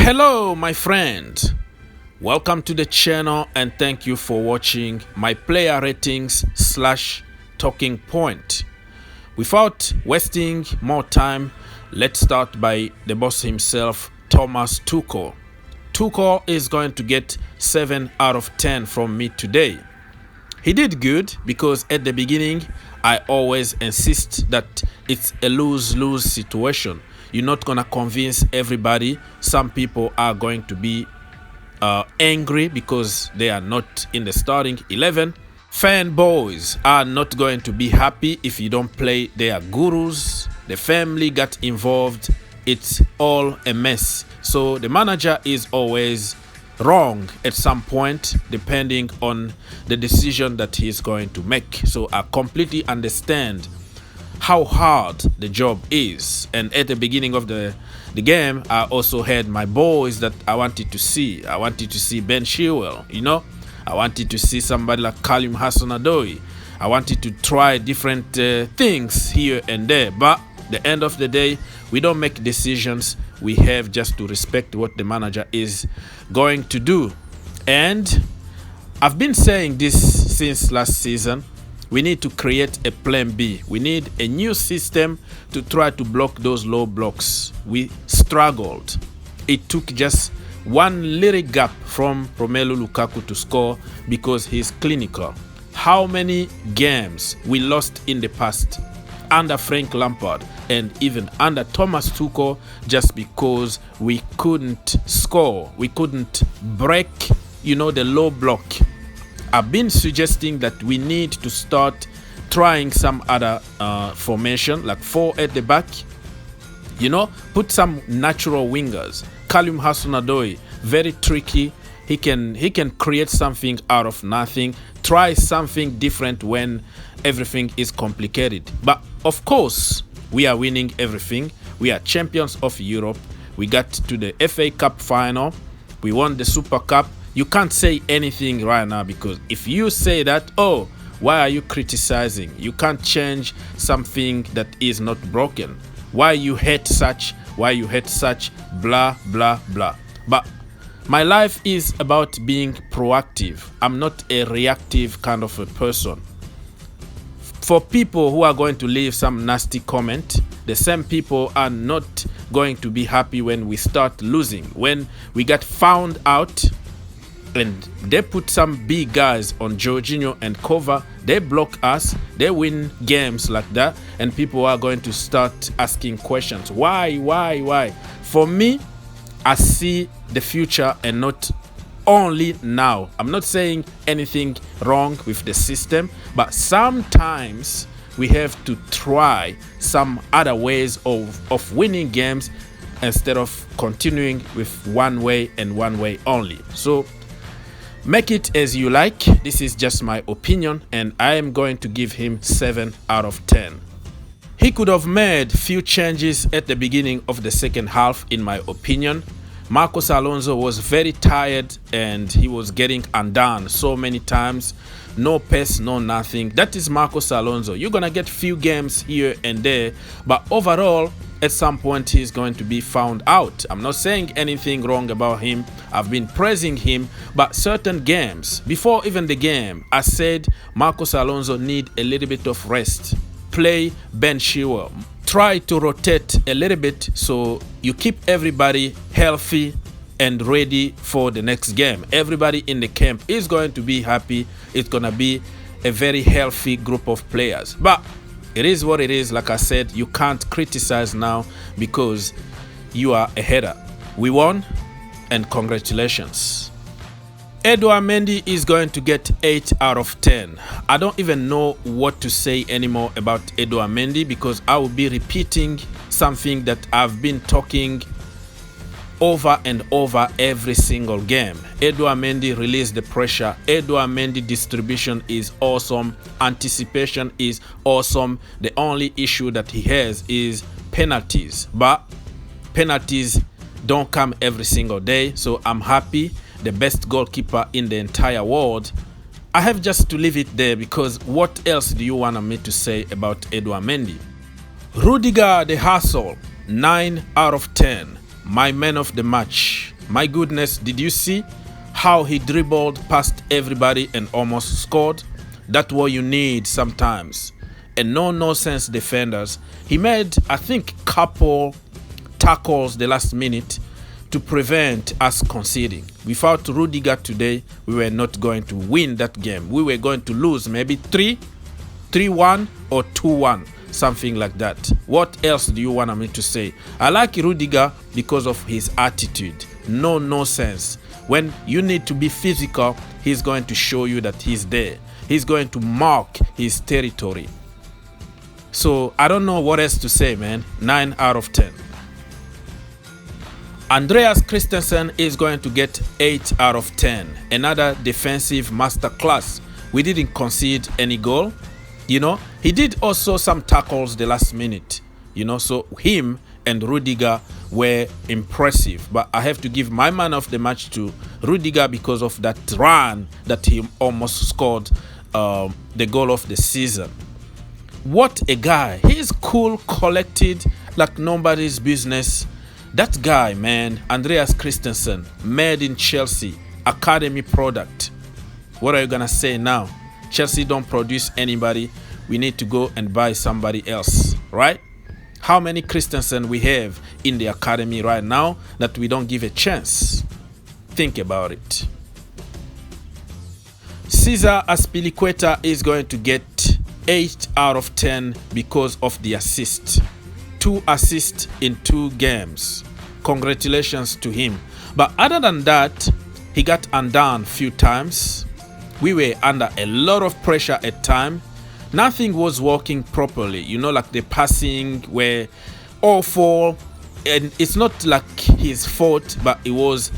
Hello my friend, welcome to the channel and thank you for watching my player ratings / talking point. Without wasting more time, let's start by the boss himself, Thomas Tuchel. Tuchel is going to get 7 out of 10 from me today. He did good because at the beginning I always insist that it's a lose-lose situation. You're not going to convince everybody. Some people are going to be angry because they are not in the starting 11. Fanboys are not going to be happy if you don't play their gurus. The family got involved. It's all a mess. So the manager is always wrong at some point depending on the decision that he's going to make. So I completely understand how hard the job is, and at the beginning of the game I also had my boys that I wanted to see. I wanted to see Ben Chilwell, I wanted to see somebody like Callum Hudson-Odoi. I wanted to try different things here and there, but the end of the day we don't make decisions. We have just to respect what the manager is going to do. And I've been saying this since last season. We need to create a plan B. We need a new system to try to block those low blocks. We struggled. It took just one little gap from Romelu Lukaku to score because he's clinical. How many games we lost in the past under Frank Lampard and even under Thomas Tuchel just because we couldn't score. We couldn't break, the low block. I've been suggesting that we need to start trying some other formation, like 4 at the back. Put some natural wingers. Callum Hudson-Odoi, very tricky. He can create something out of nothing. Try something different when everything is complicated. But of course, we are winning everything. We are champions of Europe. We got to the FA Cup final. We won the Super Cup. You can't say anything right now because if you say that, why are you criticizing? You can't change something that is not broken. Why you hate such? Why you hate such? Blah, blah, blah. But my life is about being proactive. I'm not a reactive kind of a person. For people who are going to leave some nasty comment, the same people are not going to be happy when we start losing. When we get found out, and they put some big guys on Jorginho and cover, they block us, they win games like that, and people are going to start asking questions. Why? For me, I see the future and not only now. I'm not saying anything wrong with the system, but sometimes we have to try some other ways of winning games instead of continuing with one way and one way only. So make it as you like. This is just my opinion and I am going to give him 7 out of 10. He could have made few changes at the beginning of the second half in my opinion. Marcos Alonso was very tired and he was getting undone so many times. No pace, no nothing. That is Marcos Alonso. You're gonna get few games here and there, but overall at some point he's going to be found out. I'm not saying anything wrong about him. I've been praising him, but certain games, before even the game, I said Marcos Alonso need a little bit of rest. Play Ben Chilwell. Try to rotate a little bit so you keep everybody healthy and ready for the next game. Everybody in the camp is going to be happy. It's going to be a very healthy group of players. But it is what it is. Like I said, you can't criticize now because you are a header. We won and congratulations. Edouard Mendy is going to get 8 out of 10. I don't even know what to say anymore about Edouard Mendy because I will be repeating something that I've been talking over and over every single game. Edouard Mendy released the pressure. Edouard Mendy distribution is awesome. Anticipation is awesome. The only issue that he has is penalties. But penalties don't come every single day. So I'm happy. The best goalkeeper in the entire world. I have just to leave it there because what else do you want me to say about Edouard Mendy? Rudiger the Hustle, 9 out of 10. My man of the match. My goodness, did you see how he dribbled past everybody and almost scored? That's what you need sometimes. And no nonsense defenders. He made, I think, couple tackles the last minute to prevent us conceding. Without Rudiger today, we were not going to win that game. We were going to lose maybe 3-1 or 2-1, something like that. What else do you want me to say? I like Rudiger because of his attitude. No nonsense. When you need to be physical, he's going to show you that he's there. He's going to mark his territory. So I don't know what else to say, man. 9 out of 10. Andreas Christensen is going to get 8 out of 10. Another defensive masterclass. We didn't concede any goal. You know, he did also some tackles the last minute. You know, so him and Rudiger were impressive. But I have to give my man of the match to Rudiger because of that run that he almost scored the goal of the season. What a guy. He's cool, collected, like nobody's business. That guy, man, Andreas Christensen, made in Chelsea, academy product. What are you gonna say now? Chelsea don't produce anybody. We need to go and buy somebody else, right? How many Christensen we have in the academy right now that we don't give a chance? Think about it. Cesar Azpilicueta is going to get 8 out of 10 because of the assist. 2 assists in 2 games. Congratulations to him. But other than that, he got undone a few times. We were under a lot of pressure at times. Nothing was working properly. You know, like the passing were awful. And it's not like his fault, but it was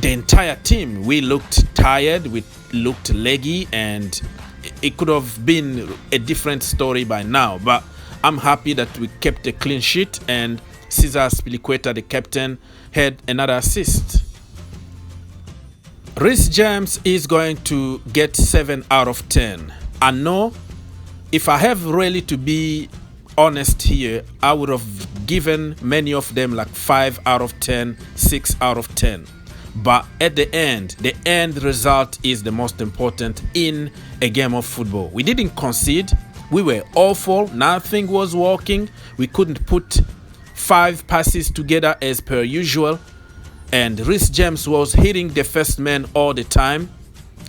the entire team. We looked tired. We looked leggy. And it could have been a different story by now. But I'm happy that we kept a clean sheet and Cesar Azpilicueta, the captain, had another assist. Reece James is going to get 7 out of 10. I know if I have really to be honest here, I would have given many of them like 5 out of 10, 6 out of 10. But at the end result is the most important in a game of football. We didn't concede. We were awful. Nothing was working. We couldn't put 5 passes together as per usual. And Reece James was hitting the first man all the time.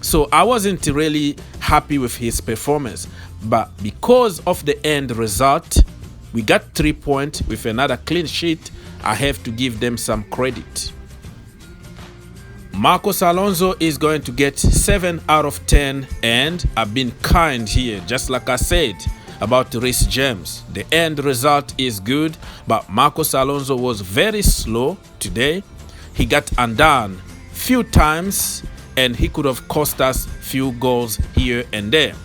So I wasn't really happy with his performance. But because of the end result, we got 3 points with another clean sheet. I have to give them some credit. Marcos Alonso is going to get 7 out of 10, and I've been kind here, just like I said about Reece James. The end result is good, but Marcos Alonso was very slow today. He got undone few times, and he could have cost us few goals here and there.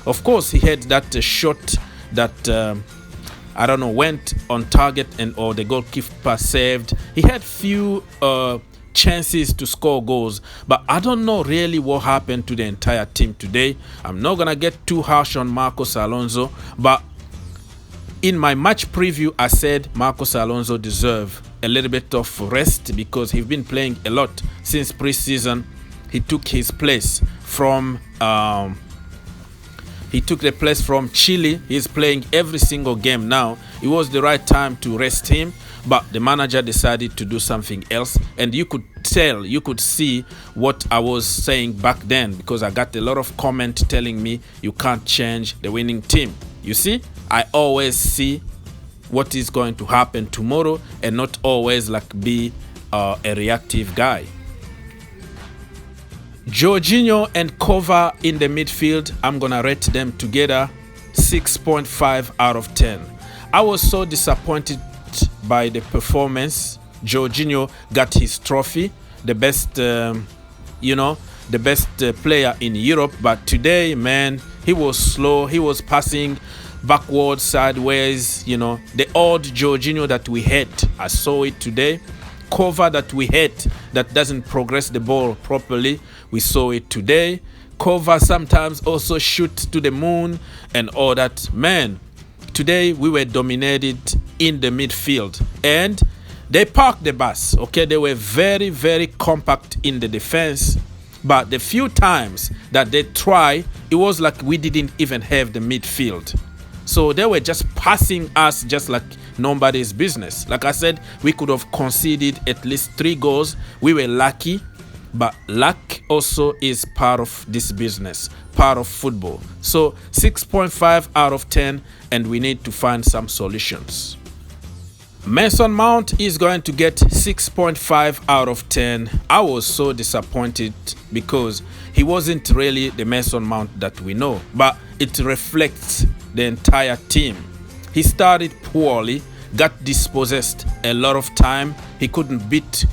Of course, he had that shot that I don't know, went on target or the goalkeeper saved. He had few chances to score goals, but I don't know really what happened to the entire team today. I'm not gonna get too harsh on Marcos Alonso, but in my match preview I said Marcos Alonso deserved a little bit of rest because he's been playing a lot since preseason. He took his place from Chile. He's playing every single game now. It was the right time to rest him, but the manager decided to do something else, and you could tell, you could see what I was saying back then, because I got a lot of comment telling me you can't change the winning team. You see, I always see what is going to happen tomorrow and not always like be a reactive guy. Jorginho and Kova in the midfield, I'm gonna rate them together 6.5 out of 10. I was so disappointed by the performance. Jorginho got his trophy, the best player in Europe, but today, man, he was slow. He was passing backwards, sideways, you know, the old Jorginho that we had. I saw it today. Kova that we had that doesn't progress the ball properly, we saw it today. Kova sometimes also shoot to the moon and all that. Man, today we were dominated in the midfield, and They parked the bus, okay? They were very, very compact in the defense. But the few times that they tried, it was like we didn't even have the midfield. So they were just passing us just like nobody's business. Like I said, we could have conceded at least 3 goals. We were lucky, but luck also is part of this business, part of football. So 6.5 out of 10, and we need to find some solutions. Mason Mount is going to get 6.5 out of 10. I was so disappointed because he wasn't really the Mason Mount that we know, but it reflects the entire team. He started poorly, got dispossessed a lot of time. He couldn't beat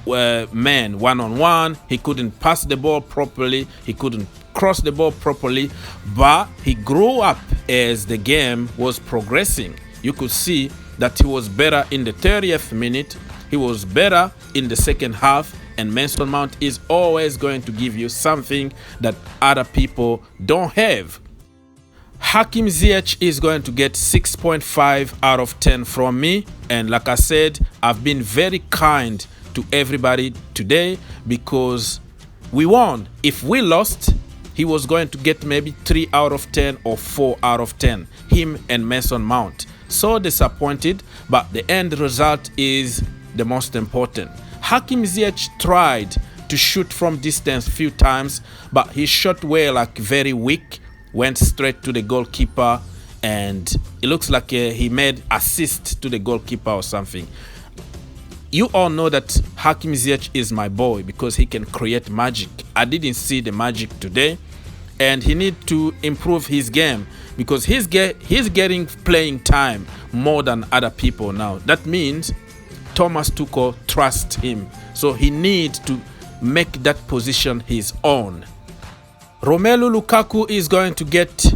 men one-on-one. He couldn't pass the ball properly. He couldn't cross the ball properly, but he grew up as the game was progressing. You could see that he was better in the 30th minute. He was better in the second half, and Mason Mount is always going to give you something that other people don't have. Hakim Ziyech is going to get 6.5 out of 10 from me, and like I said, I've been very kind to everybody today because we won. If we lost, he was going to get maybe 3 out of 10 or 4 out of 10, him and Mason Mount. So disappointed, but the end result is the most important. Hakim Ziyech tried to shoot from distance a few times, but he shot well, like very weak, went straight to the goalkeeper, and it looks like he made assist to the goalkeeper or something. You all know that Hakim Ziyech is my boy because he can create magic. I didn't see the magic today, and he needs to improve his game because he's getting playing time more than other people now. That means Thomas Tuchel trusts him, so he needs to make that position his own. Romelu Lukaku is going to get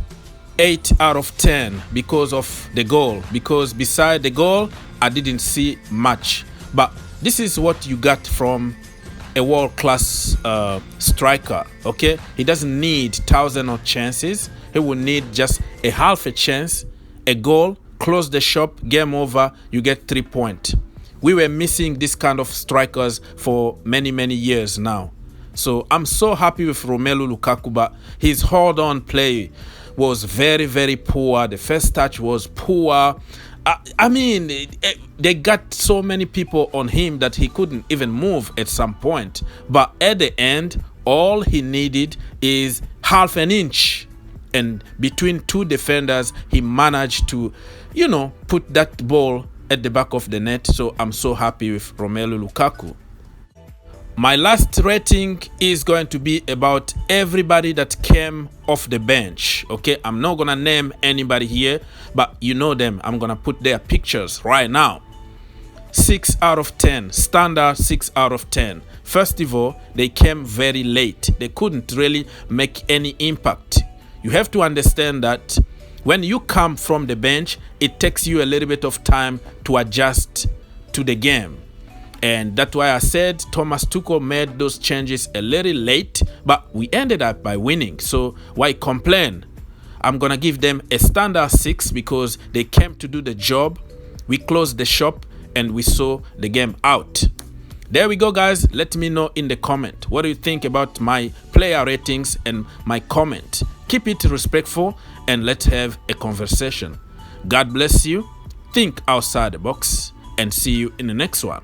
8 out of 10 because of the goal. Because beside the goal, I didn't see much. But this is what you got from a world-class striker, okay? He doesn't need thousands of chances. He will need just a half a chance, a goal, close the shop, game over, you get 3 points. We were missing this kind of strikers for many, many years now. So I'm so happy with Romelu Lukaku, but his hold-on play was very, very poor. The first touch was poor. I mean, they got so many people on him that he couldn't even move at some point. But at the end, all he needed is half an inch. And between 2 defenders, he managed to, put that ball at the back of the net. So I'm so happy with Romelu Lukaku. My last rating is going to be about everybody that came off the bench. Okay, I'm not gonna name anybody here, but you know them. I'm gonna put their pictures right now. 6 out of 10, standard 6 out of 10. First of all, they came very late. They couldn't really make any impact. You have to understand that when you come from the bench, it takes you a little bit of time to adjust to the game. And that's why I said Thomas Tuchel made those changes a little late, but we ended up by winning. So why complain? I'm going to give them a standard 6 because they came to do the job. We closed the shop and we saw the game out. There we go, guys. Let me know in the comment. What do you think about my player ratings and my comment? Keep it respectful and let's have a conversation. God bless you. Think outside the box and see you in the next one.